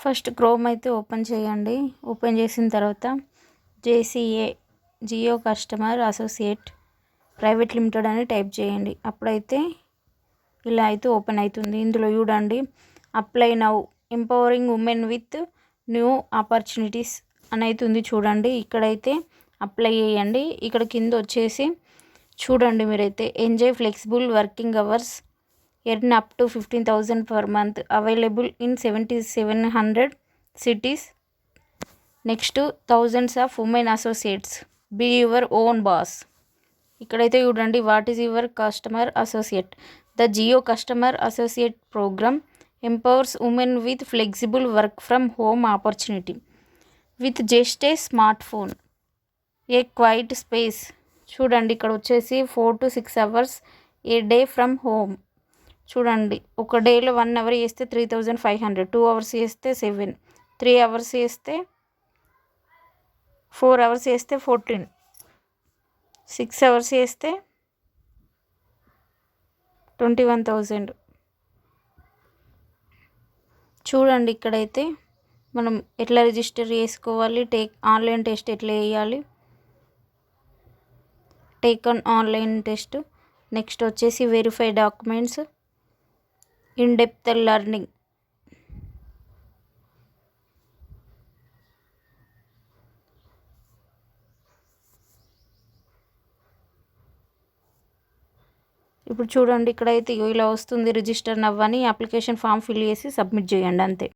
First chrome అయితే open చేయండి. Open చేసిన తర్వాత JCA Jio customer associate private limited అని టైప్ చేయండి. అప్పుడైతే ఇలా అయితే ఓపెన్ అవుతుంది. ఇందులో చూడండి apply now empowering women with new opportunities అని అయితే ఉంది చూడండి. ఇక్కడైతే అప్లై చేయండి. ఇక్కడ కింద వచ్చేసి చూడండి మీరైతే enjoy flexible working hours earn up to 15,000 per month available in 7,700 cities. Next thousands of women associates be your own boss. ఇక్కడైతే చూడండి what is your customer associate. The Jio customer associate program empowers women with flexible work from home opportunity with just a smart phone a quiet space. చూడండి ఇక్కడ వచ్చేసి 4 to 6 hours a day from home. చూడండి ఒక డేలో 1 hour చేస్తే 3,500, 2 hours చేస్తే 7, 3 hours చేస్తే 4 hours చేస్తే 14, 6 hours చేస్తే 21,000. చూడండి ఇక్కడైతే మనం ఎట్లా రిజిస్టర్ చేసుకోవాలి, ఆన్లైన్ టెస్ట్ ఎట్లా వేయాలి, take on online test. Next వచ్చేసి verify documents, in depth learning. ఇప్పుడు చూడండి ఇక్కడైతే ఇలా వస్తుంది రిజిస్టర్ నవ్వని. అప్లికేషన్ ఫామ్ ఫిల్ చేసి సబ్మిట్ చేయండి అంతే.